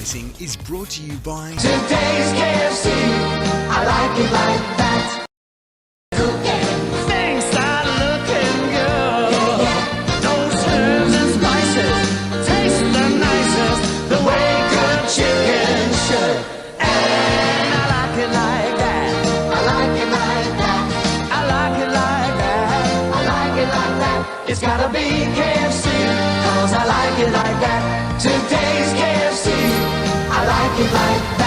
Racing is brought to you by Today's KFC, I like it like that. Cooking. Things start looking good. Those herbs and spices taste the nicest, the way good chicken should. And I like it like that. I like it like that. I like it like that. I like it like that. It's gotta be KFC, 'cause I like it like that. Today's KFC, I like it like that.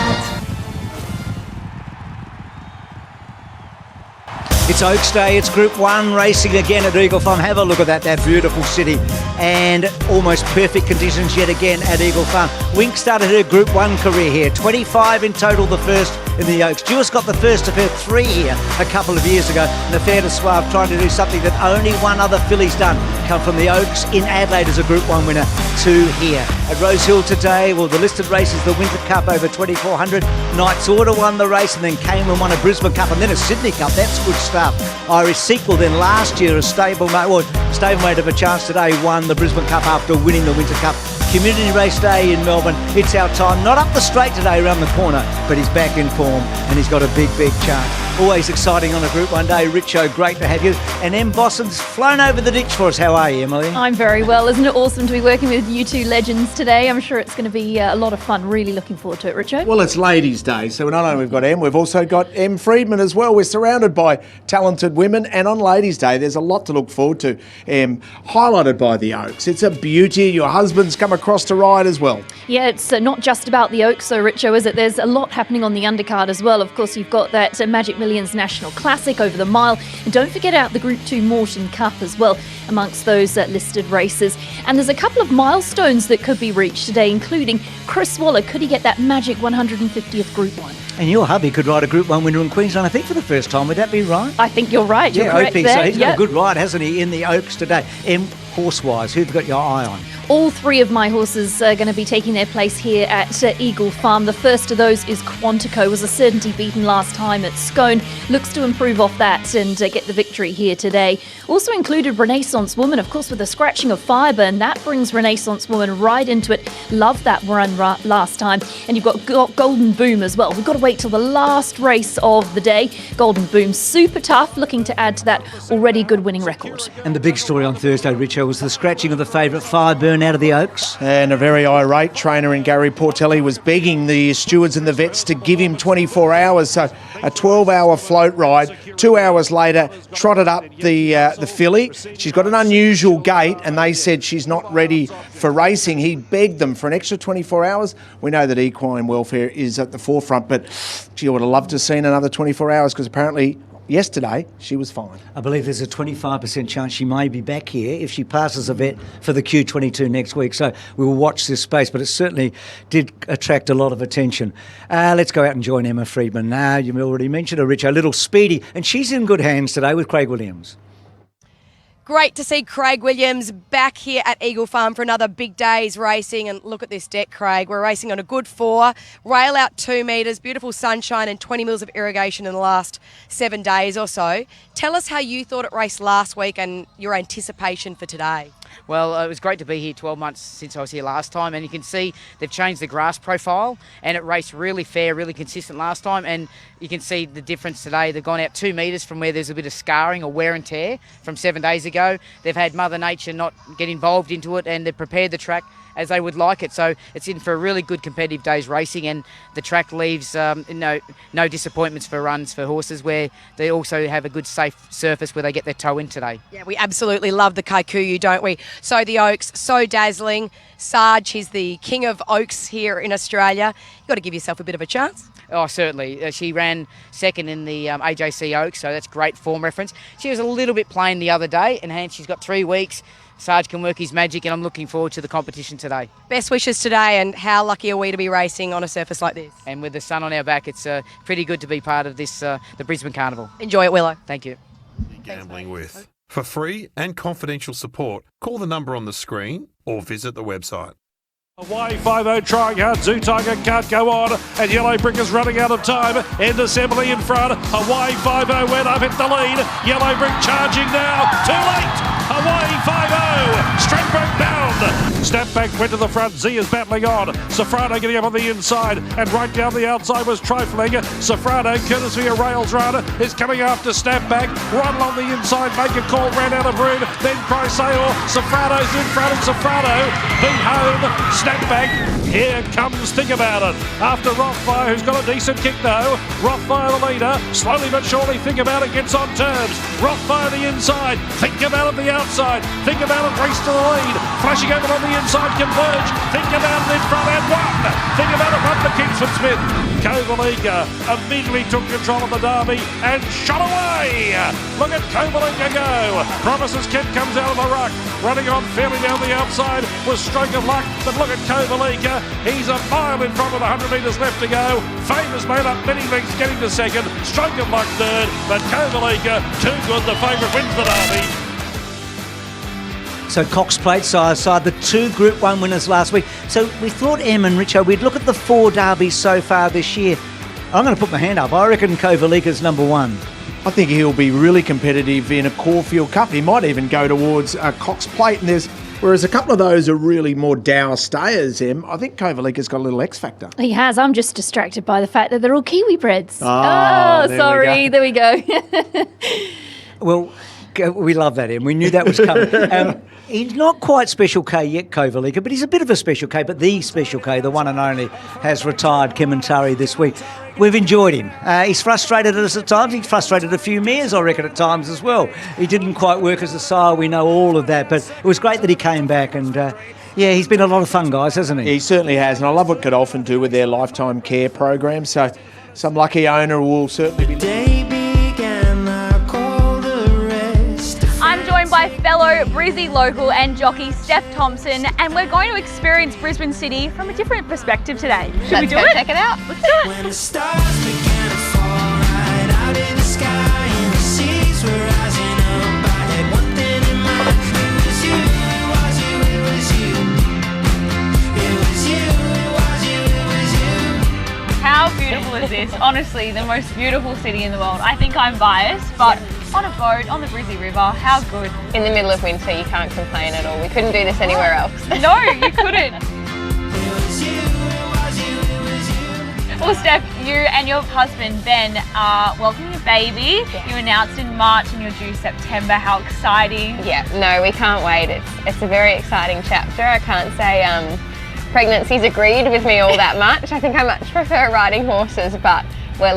It's Oaks Day, it's Group 1 racing again at Eagle Farm. Have a look at that beautiful city and almost perfect conditions yet again at Eagle Farm. Wink started her Group 1 career here, 25 in total, the first in the Oaks. Jewis got the first of her 3 here a couple of years ago. And the Fair to Suave trying to do something that only one other filly's done. Come from the Oaks in Adelaide as a Group 1 winner, 2 here. At Rose Hill today, well, the listed races, the Winter Cup over 2400. Knight's Order won the race and then came and won a Brisbane Cup and then a Sydney Cup. That's good stuff. Irish Sequel then last year, a stablemate of a chance today, won the Brisbane Cup after winning the Winter Cup. Community race day in Melbourne. It's our time. Not up the straight today around the corner, but he's back in form and he's got a big chance. Always exciting on a Group 1 day. Richo, great to have you. And Em Bosson's flown over the ditch for us. How are you, Emily? I'm very well. Isn't it awesome to be working with you two legends today? I'm sure it's going to be a lot of fun. Really looking forward to it, Richo. Well, it's Ladies' Day, so not only we've got Em, we've also got Em Freedman as well. We're surrounded by talented women, and on Ladies' Day, there's a lot to look forward to. Em, highlighted by the Oaks. It's a beauty. Your husband's come across to ride as well. Yeah, it's not just about the Oaks, though, Richo, is it? There's a lot happening on the undercard as well. Of course, you've got that Magic Millions National Classic over the mile, and don't forget out the Group 2 Morton Cup as well amongst those listed races. And there's a couple of milestones that could be reached today, including Chris Waller. Could he get that magic 150th Group 1? And your hubby could ride a Group 1 winner in Queensland, I think, for the first time. Would that be right? I think you're right. You're correct OP, there. so he's got a good ride, hasn't he, in the Oaks today. Horse-wise, who've got your eye on? All 3 of my horses are going to be taking their place here at Eagle Farm. The first of those is Quantico. Was a certainty beaten last time at Scone. Looks to improve off that and get the victory here today. Also included Renaissance Woman, of course, with a scratching of Fireburn. That brings Renaissance Woman right into it. Loved that run last time. And you've got Golden Boom as well. We've got to wait till the last race of the day. Golden Boom, super tough, looking to add to that already good winning record. And the big story on Thursday, Richo, was the scratching of the favourite Fireburn out of the Oaks. And a very irate trainer in Gary Portelli was begging the stewards and the vets to give him 24 hours. So a 12-hour float ride. 2 hours later, trotted up the filly. She's got an unusual gait, and they said she's not ready for racing. He begged them for an extra 24 hours. We know that equine welfare is at the forefront, but gee, I would have loved to have seen another 24 hours because apparently yesterday she was fine. I believe there's a 25% chance she may be back here if she passes a vet for the Q22 next week. So we will watch this space, but it certainly did attract a lot of attention. Let's go out and join Emma Freedman. Now, you already mentioned her, Rich, a little speedy, and she's in good hands today with Craig Williams. Great to see Craig Williams back here at Eagle Farm for another big day's racing. And look at this deck, Craig. We're racing on a good 4, rail out 2 metres, beautiful sunshine and 20 mils of irrigation in the last 7 days or so. Tell us how you thought it raced last week and your anticipation for today. Well, it was great to be here 12 months since I was here last time, and you can see they've changed the grass profile, and it raced really fair, really consistent last time, and you can see the difference today. They've gone out 2 metres from where there's a bit of scarring or wear and tear from 7 days ago. They've had Mother Nature not get involved into it, and they've prepared the track as they would like it. So it's in for a really good competitive day's racing, and the track leaves no disappointments for runs for horses, where they also have a good safe surface where they get their toe in today. Yeah, we absolutely love the Kikuyu, don't we? So the Oaks, so dazzling. Sarge, he's the king of Oaks here in Australia. You've got to give yourself a bit of a chance. Oh, certainly. She ran second in the AJC Oaks, so that's great form reference. She was a little bit plain the other day, and hence she's got 3 weeks. Sarge can work his magic, and I'm looking forward to the competition today. Best wishes today, and how lucky are we to be racing on a surface like this? And with the sun on our back, it's pretty good to be part of this, the Brisbane Carnival. Enjoy it, Willow. Thank you. Gambling with. For free and confidential support, call the number on the screen or visit the website. Away 5-0 trying hard. Zoo Tiger can't go on, and Yellow Brick is running out of time. End Assembly in front. Away 5-0 went up at the lead. Yellow Brick charging now. Too late. Away 5-0. Strandberg bound. Step back, went to the front. Z is battling on. Safrano getting up on the inside, and right down the outside was trifling. Safrano, courtesy of Rails Runner, is coming after Snapback. Right along the inside, make a call, ran out of room. Then Chrysaor. Safrano's in front of Safrano. Beat home. Snapback. Here comes Think About It. After Rothfire, who's got a decent kick though. Rothfire the leader. Slowly but surely Think About It gets on terms. Rothfire the inside. Think About It the outside. Think About It race to the lead. Flashing over on the inside, Converge. Think About It in front and won. Think About It won for Kingsford Smith. Kovalica immediately took control of the derby and shot away. Look at Kovalica go. Promises Kent comes out of the ruck. Running on fairly down the outside was Stroke of Luck. But look at Kovalica. He's a mile in front with 100 metres left to go. Famous made up many lengths getting to second. Stroke of Luck third. But Kovalica, too good. The favourite wins the derby. So Cox Plate side, the 2 Group 1 winners last week. So we thought, Em and Richo, we'd look at the 4 derbies so far this year. I'm going to put my hand up. I reckon Kovalica's number 1. I think he'll be really competitive in a Caulfield Cup. He might even go towards Cox Plate. And whereas a couple of those are really more dour stayers, Em, I think Kovalica's got a little X factor. He has. I'm just distracted by the fact that they're all Kiwi breds. There There we go. Well, we love that, Em. We knew that was coming. He's not quite Special K yet, Kovalica, but he's a bit of a Special K. But the Special K, the one and only, has retired Kementari this week. We've enjoyed him. He's frustrated us at times. He's frustrated a few mares, I reckon, at times as well. He didn't quite work as a sire. We know all of that. But it was great that he came back. And, yeah, he's been a lot of fun, guys, hasn't he? He certainly has. And I love what Godolphin do with their lifetime care program. So some lucky owner will certainly be... I'm joined by fellow Brizzy local and jockey Steph Thompson, and we're going to experience Brisbane City from a different perspective today. Should we do it? Check it out. Let's do it. When the stars began to fall right out in the sky and the seas were rising up, I had one thing in mind. It was you, it was you, it was you. It was you, it was you, it was you. How beautiful is this? Honestly, the most beautiful city in the world. I think I'm biased, but on a boat, on the Brizzy River, how good. In the middle of winter, you can't complain at all. We couldn't do this anywhere else. No, you couldn't. Well, Steph, you and your husband, Ben, are welcoming a baby. Yeah. You announced in March and you're due September. How exciting. Yeah, no, we can't wait. It's a very exciting chapter. I can't say pregnancy's agreed with me all that much. I think I much prefer riding horses, but we're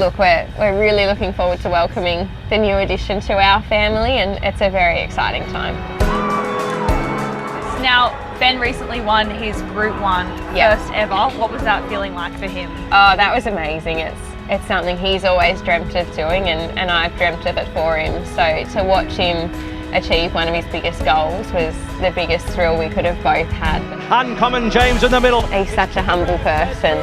really looking forward to welcoming the new addition to our family, and it's a very exciting time. Now, Ben recently won his Group 1 first ever. What was that feeling like for him? Oh, that was amazing. It's something he's always dreamt of doing, and I've dreamt of it for him. So to watch him achieve one of his biggest goals was the biggest thrill we could have both had. Uncommon James in the middle. He's such a humble person.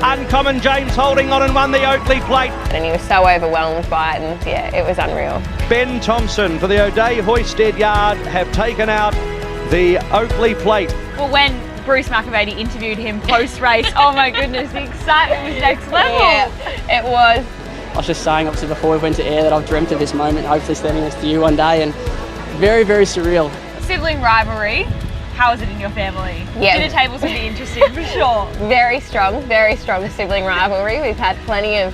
Uncommon James holding on and won the Oakley Plate. And he was so overwhelmed by it, and yeah, it was unreal. Ben Thompson for the O'Day Hoisted Yard have taken out the Oakley Plate. Well, when Bruce McAvady interviewed him post-race, oh my goodness, the excitement was next level. Yeah, it was. I was just saying, obviously, before we went to air that I've dreamt of this moment, hopefully standing next to you one day, and very, very surreal. Sibling rivalry, how is it in your family? Yeah. Dinner tables would be interesting for sure. Very strong sibling rivalry. We've had plenty of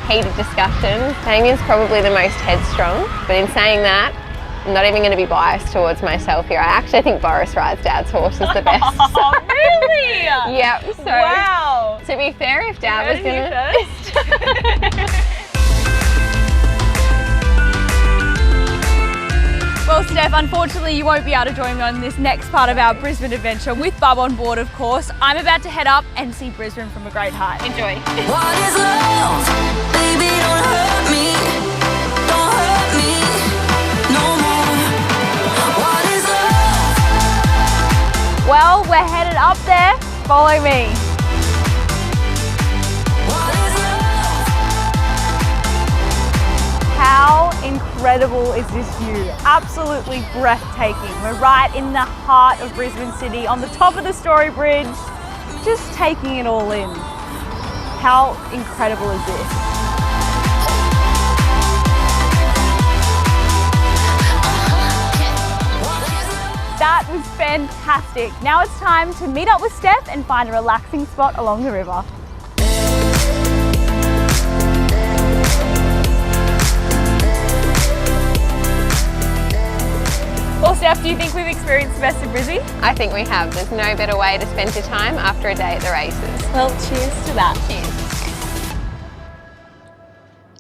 heated discussions. Damien's probably the most headstrong, but in saying that, I'm not even going to be biased towards myself here. I actually think Boris rides Dad's horse is the best. Oh, really? Yep. So, wow. To be fair, if Dad was going to... Well, Steph, unfortunately you won't be able to join me on this next part of our Brisbane adventure with Bub on board, of course. I'm about to head up and see Brisbane from a great height. Enjoy. What is love? Baby, don't hurt me. Don't hurt me no more. What is love? Well, we're headed up there. Follow me. What is love? How incredible is this view? Absolutely breathtaking. We're right in the heart of Brisbane City, on the top of the Story Bridge, just taking it all in. How incredible is this? That was fantastic. Now it's time to meet up with Steph and find a relaxing spot along the river. Well, Steph, do you think we've experienced the best of Brizzy? I think we have. There's no better way to spend your time after a day at the races. Well, cheers to that. Cheers.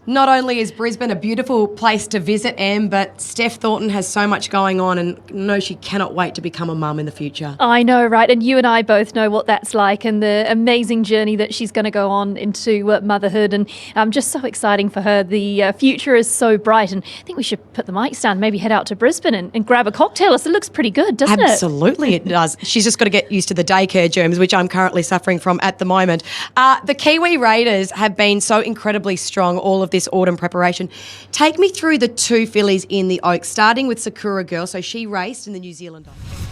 Not only is Brisbane a beautiful place to visit, Em, but Steph Thornton has so much going on and knows she cannot wait to become a mum in the future. I know, right? And you and I both know what that's like and the amazing journey that she's going to go on into motherhood. And just so exciting for her. The future is so bright. And I think we should put the mics down, maybe head out to Brisbane and grab a cocktail. It looks pretty good, doesn't it? Absolutely, it does. She's just got to get used to the daycare germs, which I'm currently suffering from at the moment. The Kiwi Raiders have been so incredibly strong all of this autumn preparation. Take me through the two fillies in the Oaks, starting with Sakura Girl. So she raced in the New Zealand Oaks.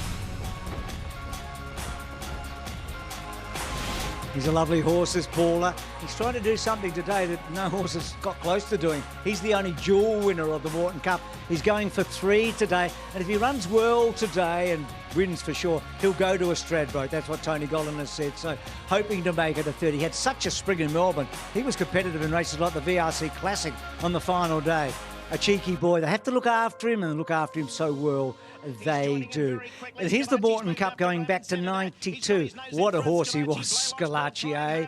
He's a lovely horse, this Paula. He's trying to do something today that no horse has got close to doing. He's the only dual winner of the Morton Cup. He's going for 3 today. And if he runs well today and wins for sure, he'll go to a Stradbroke. That's what Tony Gollan has said. So hoping to make it a 30. He had such a spring in Melbourne. He was competitive in races like the VRC Classic on the final day. A cheeky boy. They have to look after him and look after him so well. They do. And here's the Morton Cup going back to 92. What a horse he was, Scalacci, eh?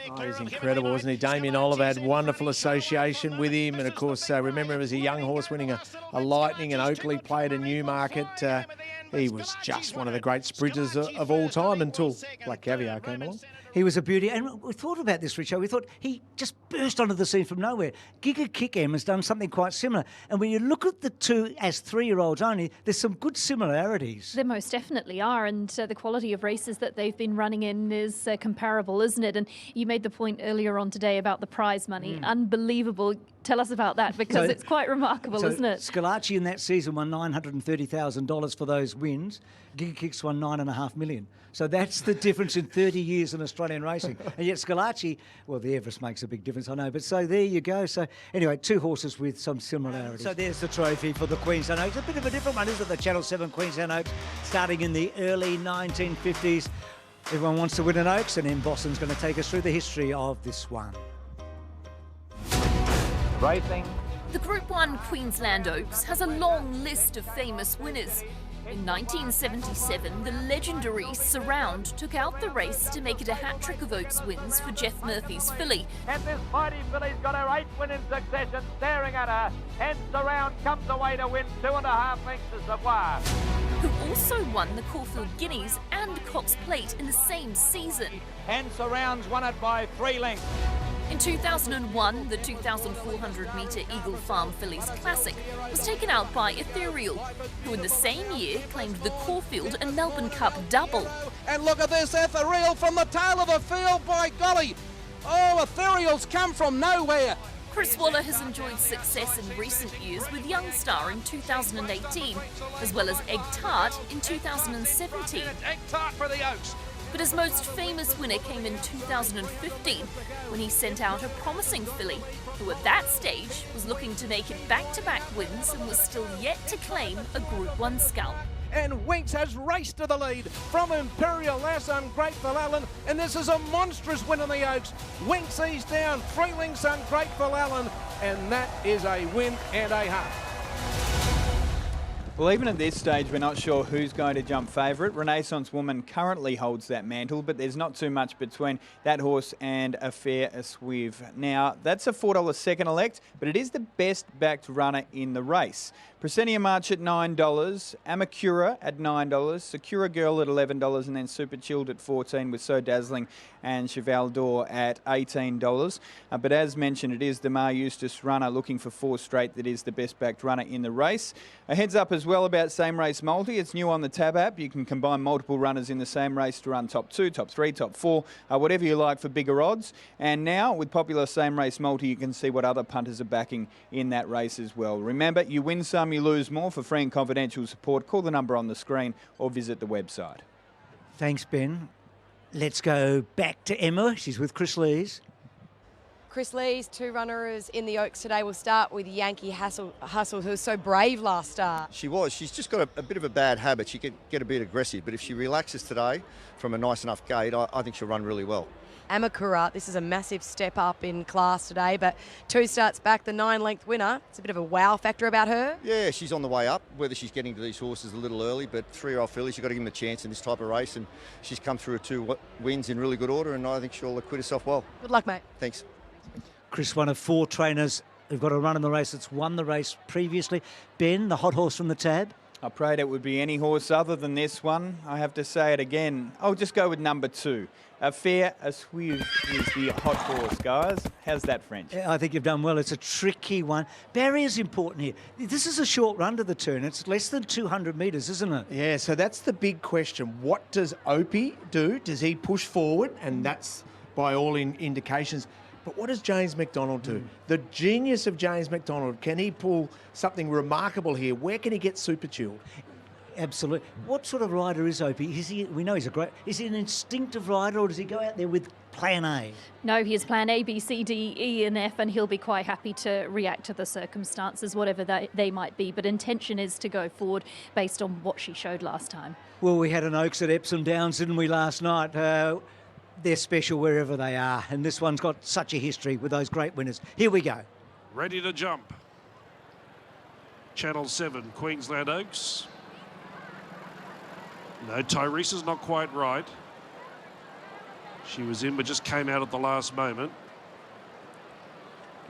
Oh, he's incredible, isn't he? Damien Oliver had wonderful association with him. And, of course, remember him as a young horse winning a Lightning, and Oakley played a Newmarket. He was just one of the great sprinters of all time until Black Caviar came along. He was a beauty. And we thought about this, Richo. We thought he just burst onto the scene from nowhere. Giga Kick M has done something quite similar. And when you look at the two as 3-year-olds only, there's some good similarities. There most definitely are, and the quality of races that they've been running in is comparable, isn't it? And you made the point earlier on today about the prize money. Unbelievable. Tell us about that, because it's quite remarkable, isn't it? Scalacci in that season won $930,000 for those wins. Giga Kicks won $9.5 million. So that's the difference in 30 years in Australian racing. And yet Scalacci, well, the Everest makes a big difference, I know. But so there you go. So anyway, two horses with some similarities. So there's the trophy for the Queensland Oaks. A bit of a different one, isn't it? The Channel 7 Queensland Oaks, starting in the early 1950s. Everyone wants to win an Oaks, and Em Boston's going to take us through the history of this one. Racing. The Group 1 Queensland Oaks has a long list of famous winners. In 1977, the legendary Surround took out the race to make it a hat-trick of Oaks wins for Jeff Murphy's filly. And this mighty filly's got her 8th win in succession, staring at her. And Surround comes away to win 2.5 lengths to Savoy. Who also won the Caulfield Guineas and Cox Plate in the same season. And Surround's won it by 3 lengths. In 2001, the 2,400-metre Eagle Farm Fillies Classic was taken out by Ethereal, who in the same year claimed the Caulfield and Melbourne Cup double. And look at this, Ethereal from the tail of the field, by golly. Oh, Ethereal's come from nowhere. Chris Waller has enjoyed success in recent years with Young Star in 2018, as well as Egg Tart in 2017. Egg Tart for the Oaks. But his most famous winner came in 2015, when he sent out a promising filly, who at that stage was looking to make it back-to-back wins and was still yet to claim a Group 1 scalp. And Winks has raced to the lead from Imperial Lass, Ungrateful Allen, and this is a monstrous win in the Oaks. Winksy's down, 3 lengths Ungrateful Allen, and that is a win and a half. Well, even at this stage, we're not sure who's going to jump favourite. Renaissance Woman currently holds that mantle, but there's not too much between that horse and A Fair Aswiv. Now, that's a $4 second elect, but it is the best backed runner in the race. Presenia March at $9, Amacura at $9, Sakura Girl at $11, and then Super Chilled at $14 with So Dazzling and Cheval d'Or at $18. But as mentioned, it is the Mar Eustace runner looking for 4 straight that is the best backed runner in the race. A heads up as well about Same Race Multi. It's new on the Tab app. You can combine multiple runners in the same race to run top 2, top 3, top 4, whatever you like for bigger odds. And now with popular Same Race Multi, you can see what other punters are backing in that race as well. Remember, you win some, you lose more. For free and confidential support, call the number on the screen or visit the website. Thanks, Ben. Let's go back to Emma. She's with Chris Lees. Chris Lee's 2 runners in the Oaks today. We'll start with Yankee Hustle, who was so brave last start. She was. She's just got a bit of a bad habit. She can get a bit aggressive, but if she relaxes today from a nice enough gate, I think she'll run really well. Amakura, this is a massive step up in class today, but 2 starts back, the 9-length winner. It's a bit of a wow factor about her. Yeah, she's on the way up. Whether she's getting to these horses a little early, but 3-year-old fillies, you've got to give them a chance in this type of race, and she's come through 2 wins in really good order, and I think she'll acquit herself well. Good luck, mate. Thanks. Chris, one of 4 trainers who've got a run in the race that's won the race previously. Ben, the hot horse from the Tab. I prayed it would be any horse other than this one. I have to say it again. I'll just go with number 2. Affair Assuive is the hot horse, guys. How's that French? I think you've done well. It's a tricky one. Barrier's important here. This is a short run to the turn. It's less than 200 metres, isn't it? Yeah, so that's the big question. What does Opie do? Does he push forward? And that's by all indications. But what does James McDonald do? The genius of James McDonald, can he pull something remarkable here? Where can he get super chilled? Absolutely. What sort of rider is Opie? We know he's a great... Is he an instinctive rider, or does he go out there with plan A? No, he has plan A, B, C, D, E and F, and he'll be quite happy to react to the circumstances, whatever they might be. But intention is to go forward based on what she showed last time. Well, we had an Oaks at Epsom Downs, didn't we, last night? They're special wherever they are, and this one's got such a history with those great winners. Here we go. Ready to jump. Channel 7, Queensland Oaks. No, Tyresa's not quite right. She was in but just came out at the last moment.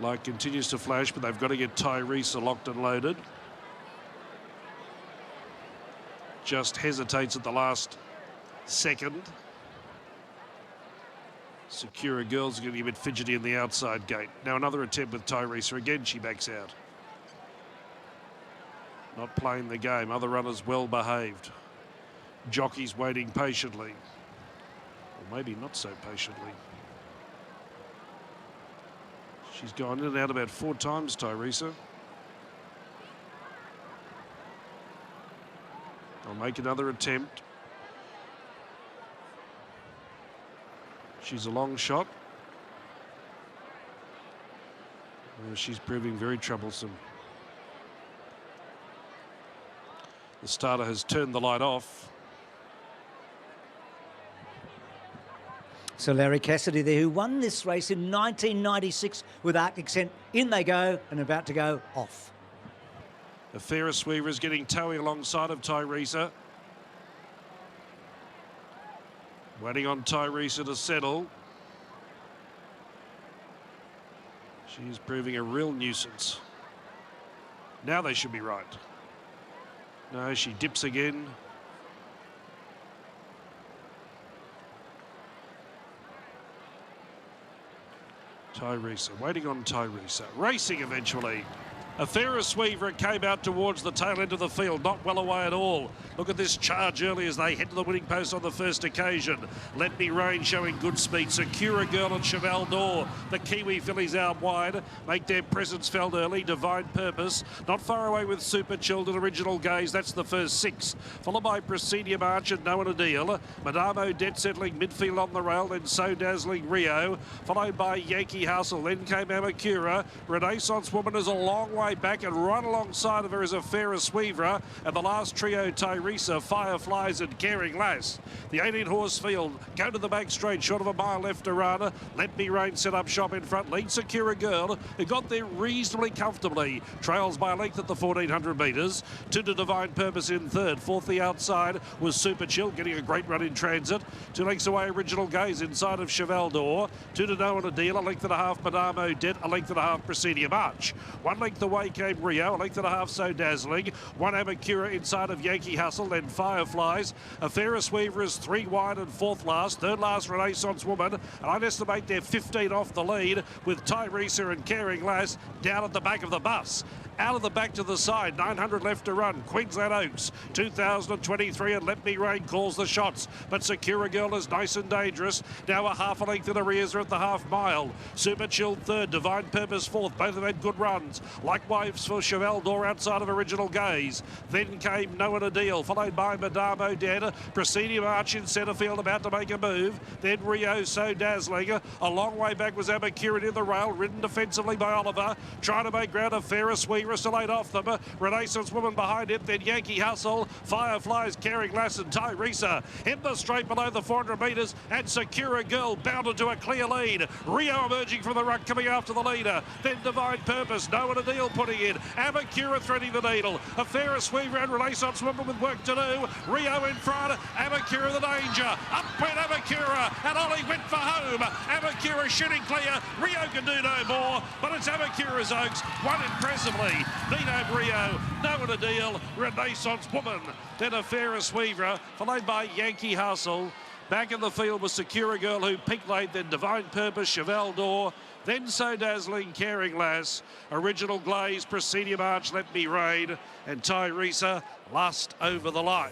Light continues to flash, but they've got to get Tyresa locked and loaded. Just hesitates at the last second. Secura Girls are getting a bit fidgety in the outside gate. Now another attempt with Tyresa. Again, she backs out. Not playing the game. Other runners well behaved. Jockeys waiting patiently. Or maybe not so patiently. She's gone in and out about 4 times, Tyresa. I'll make another attempt. She's a long shot. She's proving very troublesome. The starter has turned the light off. So Larry Cassidy there, who won this race in 1996 with Arctic Scent. In they go and about to go off. The Ferris Weaver is getting towing alongside of Tyresa. Waiting on Tyresa to settle. She's proving a real nuisance. Now they should be right. No, she dips again. Tyresa, waiting on Tyresa. Racing eventually. A Ferris Weaver came out towards the tail end of the field, not well away at all. Look at this charge early as they head to the winning post on the first occasion. Let Me Rain showing good speed. Secura Girl and Cheval d'Or, the Kiwi fillies out wide, make their presence felt early. Divine Purpose, not far away with Super Chilled and Original Gaze. That's the first 6. Followed by Presidium Arch and No One a Deal. Madame Odette settling midfield on the rail, then So Dazzling Rio. Followed by Yankee Hustle, then came Amakura. Renaissance Woman is a long way back, and right alongside of her is a Ferris Weaver, and the last trio, Tyresa, Fireflies and Caring Lass. The 18-horse field go to the back straight, short of a mile left to run. Let Me Rain set up shop in front, lead Secura Girl, who got there reasonably comfortably, trails by a length at the 1400 metres. 2 to Divine Purpose in third. 4th the outside was Super Chill, getting a great run in transit. 2 lengths away Original Gaze inside of Cheval d'Or. 2 to No One a Deal, a length and a half Madame Odette, a length and a half Presidium Arch. 1 length away came Rio, a length and a half So Dazzling. 1 Amakura inside of Yankee Hustle, then Fireflies. A Ferris Weaver is 3 wide and 4th last. 3rd last Renaissance Woman, and I'd estimate they're 15 off the lead with Tyresa and Caring Lass down at the back of the bus. out of the back to the side. 900 left to run. Queensland Oaks, 2023, and Let Me Rain calls the shots. But Secure Girl is nice and dangerous. Now a half a length in arrears are at the half mile. Super Chill third, Divine Purpose fourth. Both have had good runs. Likewise for Cheval d'Or outside of Original Gaze. Then came No One a Deal, followed by Madame Odette. Presidium Arch in centre field about to make a move. Then Rio So Dazzling. A long way back was Abacura in the rail, ridden defensively by Oliver. Trying to make ground of Ferris Weaver, still 8 off them. Renaissance Woman behind it, then Yankee Hustle. Fireflies, Caring Lass and Tyresa. In the straight below the 400 metres, and Secura Girl bounded to a clear lead. Rio emerging from the ruck, coming after the leader. Then Divine Purpose, No One a Deal putting in. Abacura threading the needle. A Ferris Weaver and Renaissance Woman with work to do. Rio in front, Abacura the danger. Up went Abacura, and Ollie went for home. Abacura shooting clear. Rio can do no more, but it's Abacura's Oaks. Won impressively. Nino Rio, No One a Deal, Renaissance Woman. Then a Ferris Weaver, followed by Yankee Hustle. Back in the field was Secure Girl, who peaked late, then Divine Purpose, Cheval d'Or, then So Dazzling, Caring Lass, Original Glaze, Presidium Arch, Let Me Rain, and Tyresa, Last Over the Line.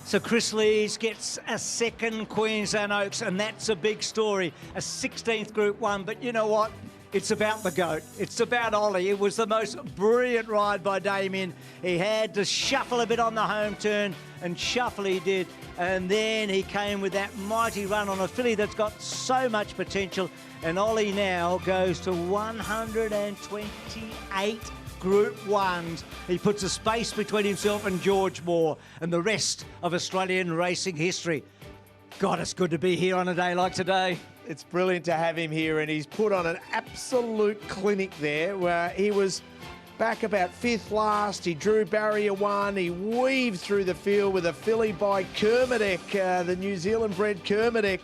So Chris Lees gets a second Queensland Oaks, and that's a big story. A 16th Group 1, but you know what? It's about the GOAT. It's about Ollie. It was the most brilliant ride by Damien. He had to shuffle a bit on the home turn, and shuffle he did. And then he came with that mighty run on a filly that's got so much potential. And Ollie now goes to 128 Group 1s. He puts a space between himself and George Moore and the rest of Australian racing history. God, it's good to be here on a day like today. It's brilliant to have him here, and he's put on an absolute clinic there where he was back about 5th last. He drew barrier 1. He weaved through the field with a filly by Kermadec, the New Zealand bred Kermadec.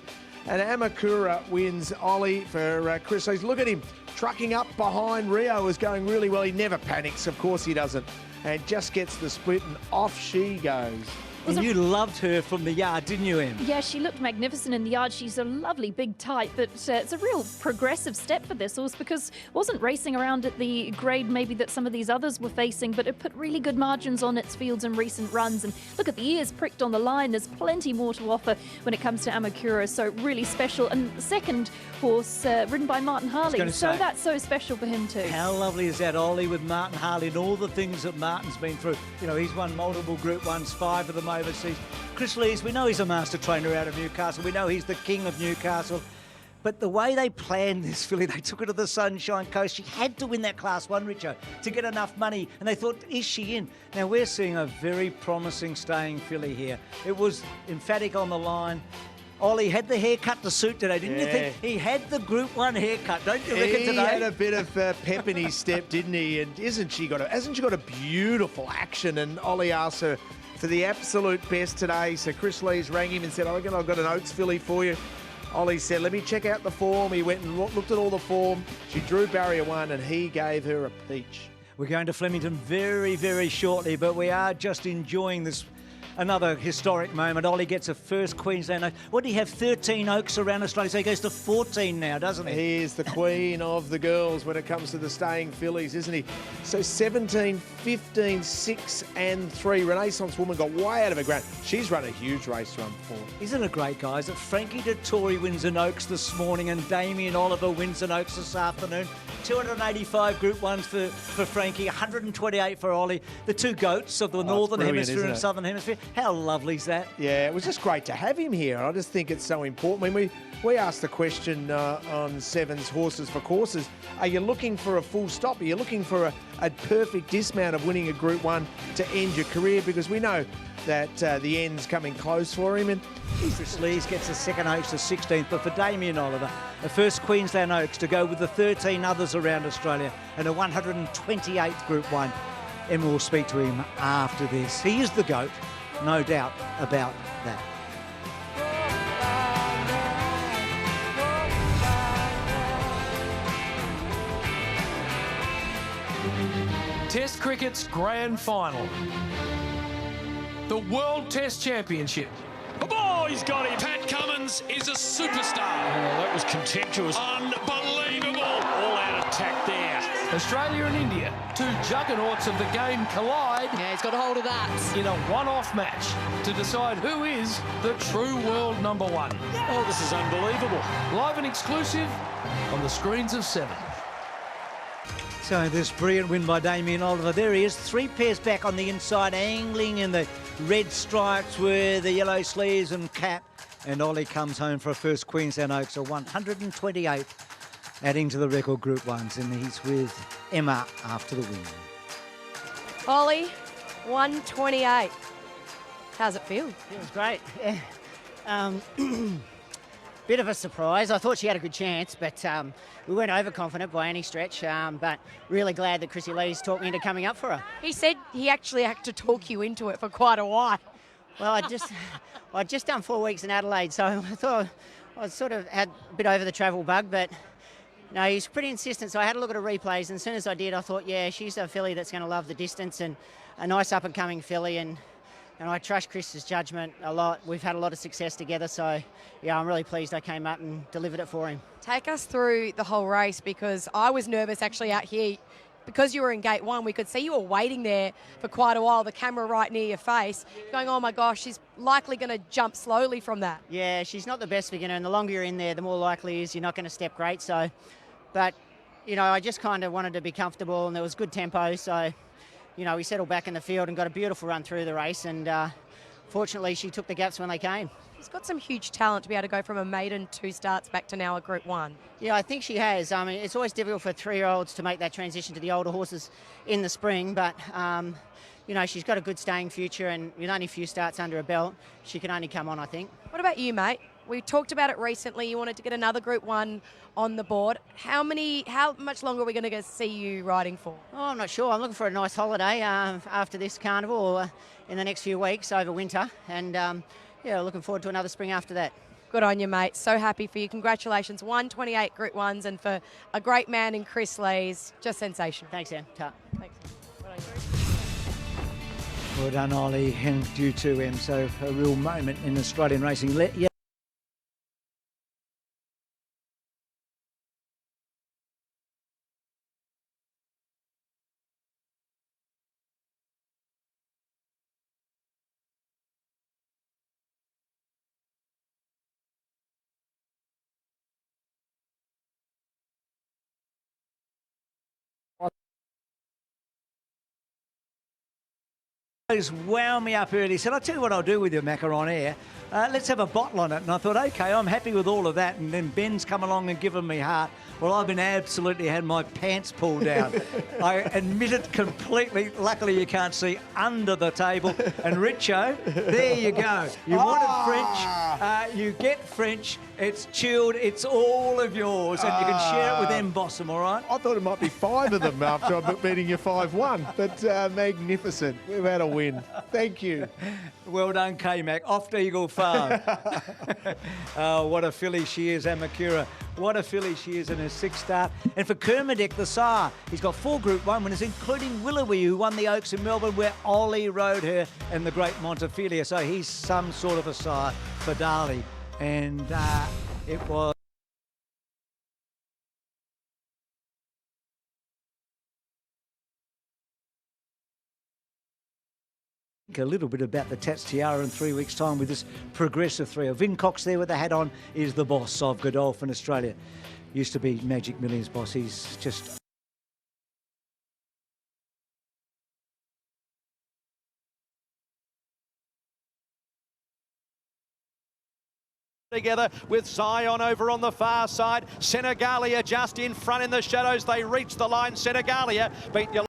And Amakura wins Ollie for Chris Lees. Look at him trucking up behind Rio, is going really well. He never panics, of course he doesn't, and just gets the split, and off she goes. And you loved her from the yard, didn't you, Em? Yeah, she looked magnificent in the yard. She's a lovely big type, but it's a real progressive step for this horse because wasn't racing around at the grade maybe that some of these others were facing, but it put really good margins on its fields in recent runs. And look at the ears pricked on the line. There's plenty more to offer when it comes to Amakura, so really special. And the second horse ridden by Martin Harley, so that's so special for him too. How lovely is that, Ollie, with Martin Harley and all the things that Martin's been through. You know, he's won multiple Group 1s, 5 of them overseas. Chris Lees, we know he's a master trainer out of Newcastle. We know he's the king of Newcastle. But the way they planned this filly, they took her to the Sunshine Coast. She had to win that Class 1, Richo, to get enough money. And they thought, is she in? Now, we're seeing a very promising staying filly here. It was emphatic on the line. Ollie had the haircut to suit today, didn't you think? He had the Group 1 haircut, don't you reckon today? He had a bit of pep in his step, didn't he? And hasn't she got a beautiful action? And Ollie asked her for the absolute best today. So Chris Lees rang him and said, I reckon I've got an Oats filly for you. Ollie said, let me check out the form. He went and looked at all the form. She drew barrier 1 and he gave her a peach. We're going to Flemington very, very shortly, but we are just enjoying this. Another historic moment. Ollie gets a first Queensland Oak. What do you have, 13 Oaks around Australia? So he goes to 14 now, doesn't he? He is the queen of the girls when it comes to the staying fillies, isn't he? So 17, 15, 6 and 3. Renaissance Woman got way out of her ground. She's run a huge race run before. Isn't it great, guys, that Frankie Dettori wins an Oaks this morning and Damien Oliver wins an Oaks this afternoon? 285 Group 1s for Frankie, 128 for Ollie. The two GOATs of the Northern Hemisphere and Southern Hemisphere. How lovely is that? Yeah, it was just great to have him here. I just think it's so important. I mean, we asked the question on Seven's Horses for Courses, are you looking for a full stop? Are you looking for a perfect dismount of winning a Group 1 to end your career? Because we know that the end's coming close for him. And Chris Lees gets a second Oaks to 16th, but for Damien Oliver, the first Queensland Oaks to go with the 13 others around Australia and a 128th Group 1. And we'll speak to him after this. He is the GOAT, no doubt about that. Test cricket's grand final. The World Test Championship. Oh, he's got him. Pat Cummins is a superstar. Oh, that was contemptuous. Unbelievable. All-out attack there. Australia and India, two juggernauts of the game, collide. Yeah, he's got a hold of that. In a one-off match to decide who is the true world number one. Oh, this is unbelievable. Live and exclusive on the screens of 7. So this brilliant win by Damien Oliver. There he is, 3 pairs back on the inside, angling in the red stripes with the yellow sleeves and cap. And Ollie comes home for a first Queensland Oaks, a 128, adding to the record Group 1s. And he's with Emma after the win. Ollie, 128. How's it feel? Feels great. Yeah. Bit of a surprise. I thought she had a good chance, but we weren't overconfident by any stretch. But really glad that Chrissy Lee's talked me into coming up for her. He said he actually had to talk you into it for quite a while. Well, I'd just done 4 weeks in Adelaide, so I thought I sort of had a bit over the travel bug, but no, he's pretty insistent. So I had a look at her replays, and as soon as I did, I thought, yeah, she's a filly that's going to love the distance and a nice up-and-coming filly, and I trust Chris's judgment a lot. We've had a lot of success together, so yeah, I'm really pleased I came up and delivered it for him. Take us through the whole race, because I was nervous actually out here. Because you were in gate 1, we could see you were waiting there for quite a while, the camera right near your face, going, oh my gosh, she's likely going to jump slowly from that. Yeah, she's not the best beginner, and the longer you're in there, the more likely is you're not going to step great. So, but, you know, I just kind of wanted to be comfortable, and there was good tempo, so, you know, we settled back in the field and got a beautiful run through the race, and fortunately she took the gaps when they came. She's got some huge talent to be able to go from a maiden 2 starts back to now a Group 1. Yeah, I think she has. I mean, it's always difficult for 3-year-olds to make that transition to the older horses in the spring, but, you know, she's got a good staying future, and with only a few starts under her belt, she can only come on, I think. What about you, mate? We talked about it recently. You wanted to get another Group 1 on the board. How much longer are we going to see you riding for? Oh, I'm not sure. I'm looking for a nice holiday after this carnival, or in the next few weeks over winter, and yeah, looking forward to another spring after that. Good on you, mate. So happy for you. Congratulations. 128 Group 1s, and for a great man in Chris Lees, just sensational. Thanks, Em. Ta. Thanks. Well done, Ollie, and you too, Em. So a real moment in Australian racing. Wound me up early. Said, I'll tell you what I'll do with you, Macca, on air. Let's have a bottle on it. And I thought, okay, I'm happy with all of that. And then Ben's come along and given me heart. Well, I've been absolutely had my pants pulled down. I admit it completely. Luckily, you can't see under the table. And Richo, there you go. You wanted French. You get French. It's chilled. It's all of yours. And you can share it with them, Bossum, all right? I thought it might be 5 of them after I'm beating you 5-1. But magnificent. We've had a win. Thank you. Well done, K-Mac. Off to Eagle Farm. Oh, what a filly she is, Amakura. What a filly she is in her 6th start. And for Kermadec, the sire, he's got 4 Group 1 winners, including Willowy, who won the Oaks in Melbourne, where Ollie rode her in the Great Montefilia. So he's some sort of a sire for Dali. And it was... a little bit about the Tats Tiara in 3 weeks' time with this progressive 3. Vin Cox there with the hat on is the boss of Godolphin, Australia. Used to be Magic Millions boss. He's just... Together with Zion over on the far side. Senegalia just in front in the shadows. They reach the line. Senegalia beat your...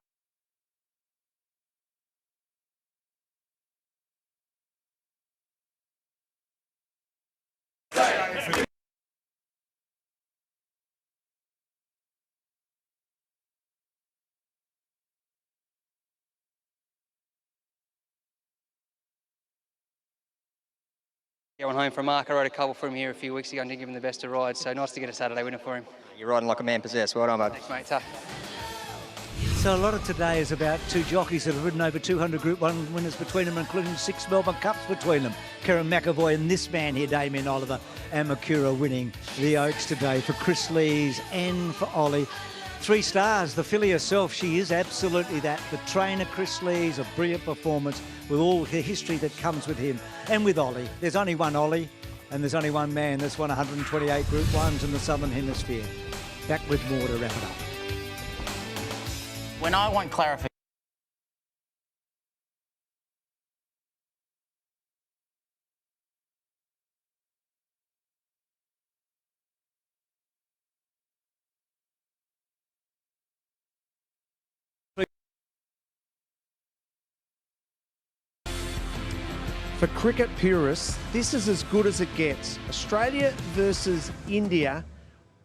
Going home from Mark, I rode a couple for him here a few weeks ago and didn't give him the best of rides, so nice to get a Saturday winner for him. You're riding like a man possessed. Well done, mate. Thanks, mate. Tough. So a lot of today is about 2 jockeys that have ridden over 200 Group 1 winners between them, including 6 Melbourne Cups between them. Karen McAvoy and this man here, Damien Oliver, and Makura winning the Oaks today for Chris Lees and for Ollie. 3 stars. The filly herself, she is absolutely that. The trainer, Chris Lee's a brilliant performance with all the history that comes with him. And with Ollie. There's only one Ollie, and there's only one man that's won 128 Group 1s in the Southern Hemisphere. Back with more to wrap it up. When I want clarification, For cricket purists, this is as good as it gets. Australia versus India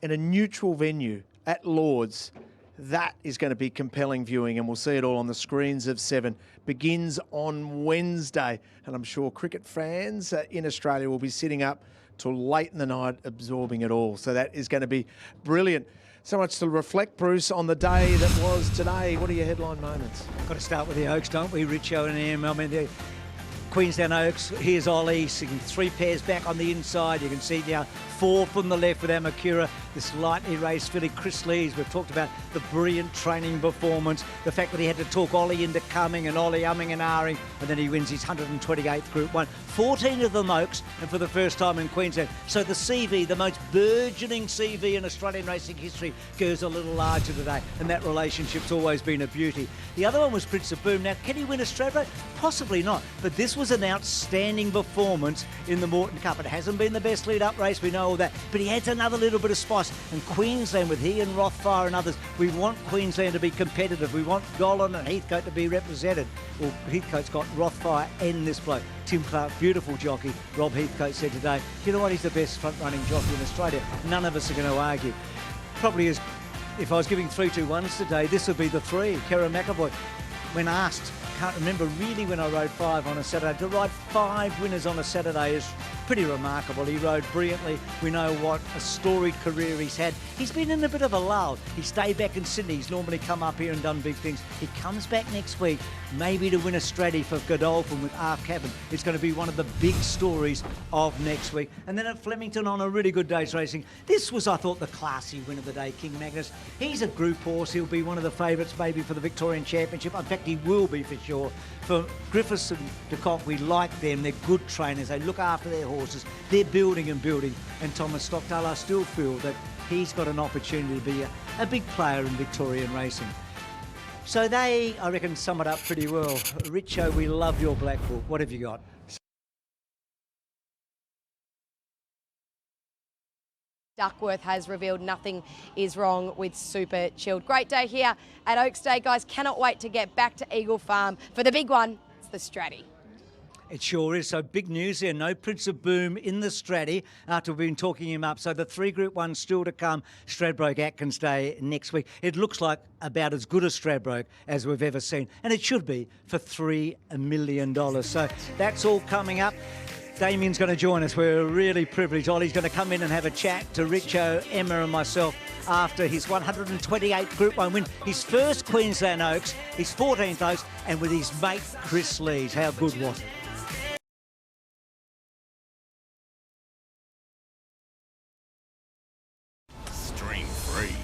in a neutral venue at Lord's. That is going to be compelling viewing, and we'll see it all on the screens of 7. Begins on Wednesday, and I'm sure cricket fans in Australia will be sitting up till late in the night absorbing it all. So that is going to be brilliant. So much to reflect, Bruce, on the day that was today. What are your headline moments? Got to start with the Oaks, don't we? Richo and Em. I mean, the Queensland Oaks. Here's Ollie, seeing 3 pairs back on the inside. You can see now 4 from the left with Amakura. This lightly raced filly, Chris Lees. We've talked about the brilliant training performance, the fact that he had to talk Ollie into coming and Ollie umming and ahhing, and then he wins his 128th Group 1. 14 of them Oaks, and for the first time in Queensland. So the CV, the most burgeoning CV in Australian racing history, goes a little larger today, and that relationship's always been a beauty. The other one was Prince of Boom. Now, can he win a Stradbroke? Possibly not, but this was an outstanding performance in the Moreton Cup. It hasn't been the best lead-up race, we know all that, but he adds another little bit of spice. And Queensland, with he and Rothfire and others, we want Queensland to be competitive. We want Gollan and Heathcote to be represented. Well, Heathcote's got Rothfire and this bloke. Tim Clark, beautiful jockey. Rob Heathcote said today, you know what, he's the best front-running jockey in Australia. None of us are going to argue. Probably as if I was giving 3-2-1s today, this would be the 3. Kerra McAvoy, when asked, can't remember really when I rode 5 on a Saturday. To ride 5 winners on a Saturday is pretty remarkable. He rode brilliantly. We know what a storied career he's had. He's been in a bit of a lull. He stayed back in Sydney. He's normally come up here and done big things. He comes back next week, maybe to win a Straddy for Godolphin with Ark Cabin. It's going to be one of the big stories of next week. And then at Flemington on a really good day's racing. This was, I thought, the classy win of the day, King Magnus. He's a group horse. He'll be one of the favourites maybe for the Victorian Championship. In fact, he will be for sure. For Griffiths and de Kock, we like them. They're good trainers. They look after their horses. They're building and building. And Thomas Stockdale, I still feel that he's got an opportunity to be a big player in Victorian racing. So they, I reckon, sum it up pretty well. Richo, we love your Black Book. What have you got? Duckworth has revealed nothing is wrong with Super Chilled. Great day here at Oaks Day, guys. Cannot wait to get back to Eagle Farm for the big one. It's the Straddy. It sure is. So big news there. No Prince of Boom in the Straddy after we've been talking him up. So the 3 Group 1s still to come. Stradbroke Atkins Day next week. It looks like about as good a Stradbroke as we've ever seen. And it should be for $3 million. So that's all coming up. Damien's going to join us. We're really privileged. Ollie's going to come in and have a chat to Richo, Emma and myself after his 128th Group 1 win. His first Queensland Oaks, his 14th Oaks, and with his mate Chris Lees. How good was it? Stream free.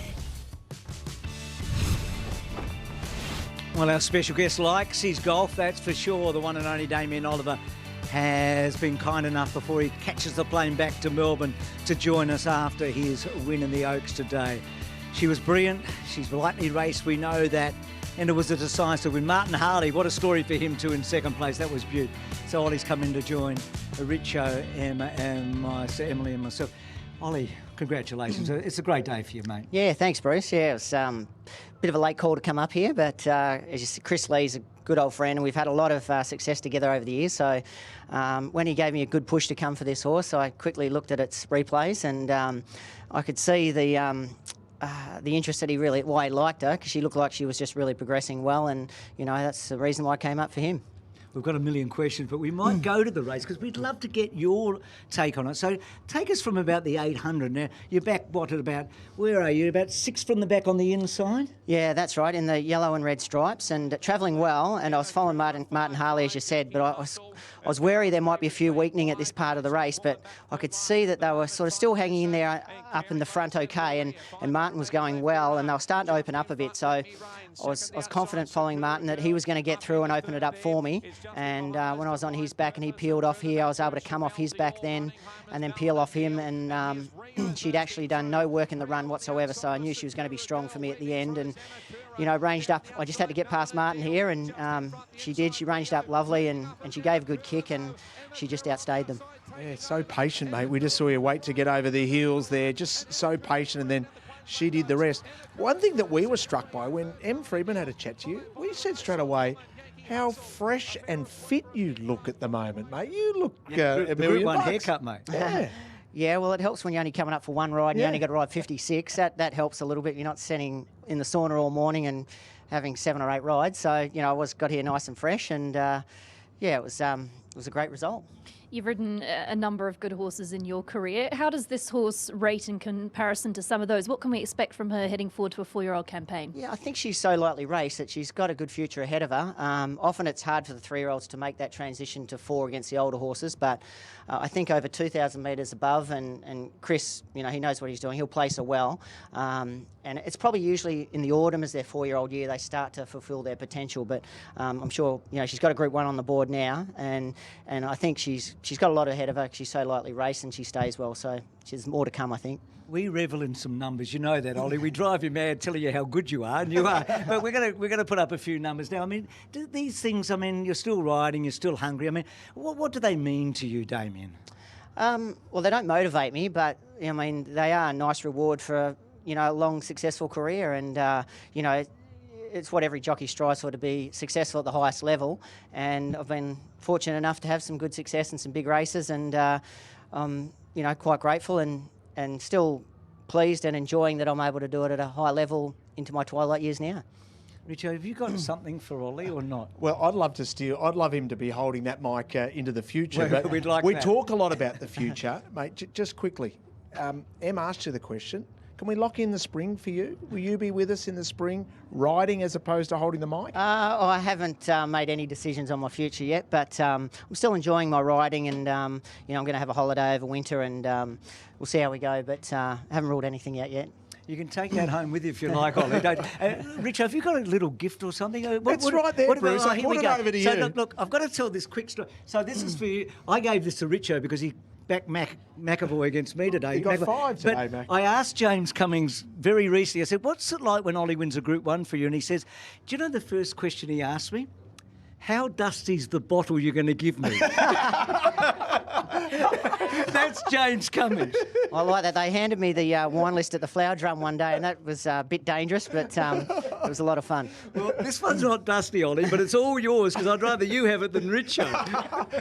Well, our special guest likes his golf, that's for sure. The one and only Damien Oliver has been kind enough before he catches the plane back to Melbourne to join us after his win in the Oaks today. She was brilliant. She's lightly raced, we know that. And it was a decisive win. Martin Harley, what a story for him too in second place. That was beautiful. So Ollie's come in to join Richo, Emma and Emily and myself. Ollie, congratulations. It's a great day for you, mate. Yeah, thanks, Bruce. Yeah, it was a bit of a late call to come up here, but as you said, Chris Lee's a good old friend, and we've had a lot of success together over the years. So when he gave me a good push to come for this horse, I quickly looked at its replays, and I could see the interest that why he liked her, because she looked like she was just really progressing well, and you know that's the reason why I came up for him. We've got a million questions, but we might go to the race because we'd love to get your take on it. So take us from about the 800. Now, you're back, what, at about, where are you? About 6 from the back on the inside? Yeah, that's right, in the yellow and red stripes, and travelling well, and I was following Martin Harley, as you said, but I was I was wary there might be a few weakening at this part of the race, but I could see that they were sort of still hanging in there up in the front okay, and Martin was going well, and they were starting to open up a bit. So I was confident following Martin that he was going to get through and open it up for me. And when I was on his back and he peeled off here, I was able to come off his back then and then peel off him. And she'd actually done no work in the run whatsoever, so I knew she was going to be strong for me at the end. And, you know, ranged up. I just had to get past Martin here, and she did. She ranged up lovely, and she gave a good kick, and she just outstayed them. Yeah, so patient, mate. We just saw you wait to get over the heels there, just so patient, and then she did the rest. One thing that we were struck by when Em Freedman had a chat to you, we said straight away how fresh and fit you look at the moment, mate. You look the Group 1 haircut, mate. Yeah. Yeah, well, it helps when you're only coming up for one ride and you only got to ride 56. That helps a little bit. You're not sitting in the sauna all morning and having 7 or 8 rides. So, you know, I got here nice and fresh, and it was a great result. You've ridden a number of good horses in your career. How does this horse rate in comparison to some of those? What can we expect from her heading forward to a 4-year-old campaign? Yeah, I think she's so lightly raced that she's got a good future ahead of her. Often it's hard for the 3-year-olds to make that transition to 4 against the older horses, but I think over 2,000 metres above, and Chris, you know, he knows what he's doing. He'll place her well. And it's probably usually in the autumn as their 4-year-old year they start to fulfil their potential. But I'm sure, you know, she's got a Group 1 on the board now, and I think she's got a lot ahead of her. She's so lightly raced and she stays well, so there's more to come, I think. We revel in some numbers, you know that, Ollie. We drive you mad telling you how good you are, and you are. But we're going to put up a few numbers now. I mean, do these things, I mean, you're still riding, you're still hungry. I mean, what do they mean to you, Damien? Well, they don't motivate me, but, I mean, they are a nice reward for, you know, a long, successful career. And, you know, it's what every jockey strives for, to be successful at the highest level. And I've been fortunate enough to have some good success in some big races, and I'm, you know, quite grateful and still pleased and enjoying that I'm able to do it at a high level into my twilight years now. Richo, have you got something for Ollie or not? Well, I'd love him to be holding that mic into the future. Well, but we'd like we that. talk a lot about the future, mate. Just quickly, Em asked you the question. Can we lock in the spring for you? Will you be with us in the spring, riding as opposed to holding the mic? I haven't made any decisions on my future yet, but I'm still enjoying my riding, and you know, I'm going to have a holiday over winter, and we'll see how we go. But I haven't ruled anything out yet. You can take that home with you if you like, Ollie. Richo, have you got a little gift or something? It's right there, Bruce. I here put we it go. over to So you. look, I've got to tell this quick story. So this is for you. I gave this to Richo because he backed McAvoy against me today. You got 5 today, but Mac. I asked James Cummings very recently, I said, what's it like when Ollie wins a Group 1 for you? And he says, do you know the first question he asked me? How dusty's the bottle you're going to give me? That's James Cummings. I like that. They handed me the wine list at the Flower Drum one day, and that was a bit dangerous, but it was a lot of fun. Well, this one's not dusty, Ollie, but it's all yours because I'd rather you have it than Richo.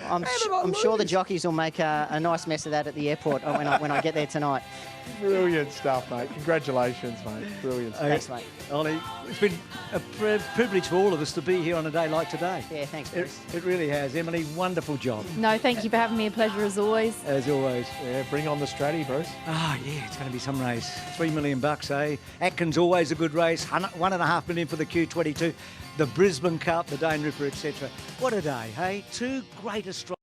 I'm sure the jockeys will make a nice mess of that at the airport when I get there tonight. Brilliant stuff, mate. Congratulations, mate. Brilliant stuff. Thanks, mate. Ollie, it's been a privilege for all of us to be here on a day like today. Yeah, thanks, Bruce. It really has. Emily, wonderful job. No, thank you for having me. A pleasure as always. As always. Yeah, bring on the Stratty, Bruce. Yeah, it's going to be some race. $3 million, eh? Atkins, always a good race. $1.5 million for the Q22. The Brisbane Cup, the Dane Ripper, etc. What a day, hey? 2 great Australians.